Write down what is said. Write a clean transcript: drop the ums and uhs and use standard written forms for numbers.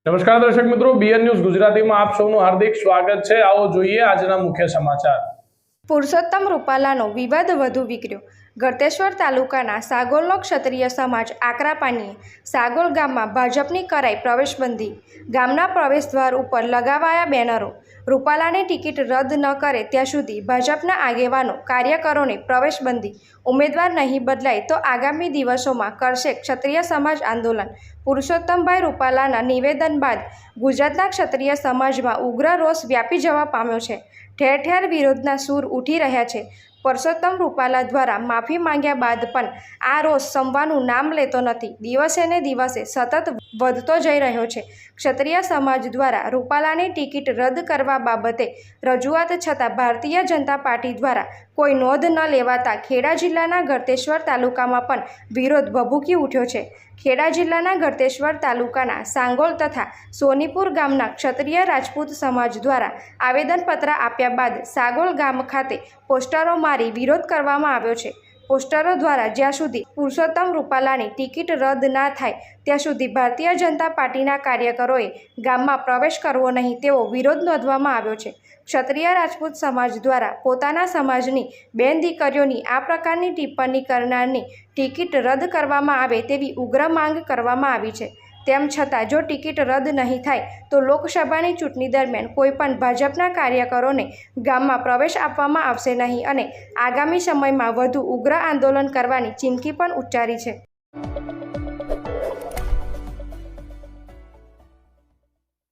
નમસ્કાર દર્શક મિત્રો, બીએન ન્યૂઝ ગુજરાતીમાં આપ સૌનું હાર્દિક સ્વાગત છે। આવો જોઈએ આજના મુખ્ય સમાચાર। પુરુષોત્તમ રૂપાલાનો વિવાદ વધુ વિકર્યો। ગળતેશ્વર તાલુકાના સાગોલનો ક્ષત્રિય સમાજ આકરા પાણીએ સાગોલ ગામમાં ભાજપની કરાઈ પ્રવેશબંધી। ગામના પ્રવેશદ્વાર ઉપર લગાવાયા બેનરો। રૂપાલાની ટિકિટ રદ ન કરે ત્યાં સુધી ભાજપના આગેવાનો કાર્યકરોને પ્રવેશબંધી। ઉમેદવાર નહીં બદલાય તો આગામી દિવસોમાં કરશે ક્ષત્રિય સમાજ આંદોલન। પુરુષોત્તમભાઈ રૂપાલાના નિવેદન બાદ ગુજરાતના ક્ષત્રિય સમાજમાં ઉગ્ર રોષ વ્યાપી જવા પામ્યો છે। ઠેર ઠેર વિરોધના સૂર ઉઠી રહ્યા છે। પુરુષોત્તમ રૂપાલા દ્વારા માફી માંગ્યા બાદ પણ આ રોષ શમવાનું નામ લેતો નથી। દિવસે ને દિવસે સતત વધતો જઈ રહ્યો છે। ક્ષત્રિય સમાજ દ્વારા રૂપાલાની ટિકિટ રદ કરવા બાબતે રજૂઆત છતાં ભારતીય જનતા પાર્ટી દ્વારા કોઈ નોંધ ન લેવાતા ખેડા જિલ્લાના ગળતેશ્વર તાલુકામાં પણ વિરોધ ભભૂકી ઉઠ્યો છે। ખેડા જિલ્લાના ગળતેશ્વર તાલુકાના સાંગોલ તથા સોનીપુર ગામના ક્ષત્રિય રાજપૂત સમાજ દ્વારા આવેદનપત્ર આપ્યા બાદ સાગોલ ગામ ખાતે પોસ્ટરો મારી વિરોધ કરવામાં આવ્યો છે। પોસ્ટરો દ્વારા જ્યાં સુધી પુરુષોત્તમ રૂપાલાની ટિકિટ રદ ના થાય ત્યાં સુધી ભારતીય જનતા પાર્ટીના કાર્યકરોએ ગામમાં પ્રવેશ કરવો નહીં તેવો વિરોધ નોંધવામાં આવ્યો છે। ક્ષત્રિય રાજપૂત સમાજ દ્વારા પોતાના સમાજની બેન દીકરીઓની આ પ્રકારની ટિપ્પણી કરનારની ટિકિટ રદ કરવામાં આવે તેવી ઉગ્ર માંગ કરવામાં આવી છે। તેમ છતાં જો ટિકિટ રદ નહીં થાય તો લોકસભાની ચૂંટણી દરમિયાન કોઈપણ ભાજપના કાર્યકરોને ગામમાં પ્રવેશ આપવામાં આવશે નહીં અને આગામી સમયમાં વધુ ઉગ્ર આંદોલન કરવાની ચીમકી પણ ઉચ્ચારી છે।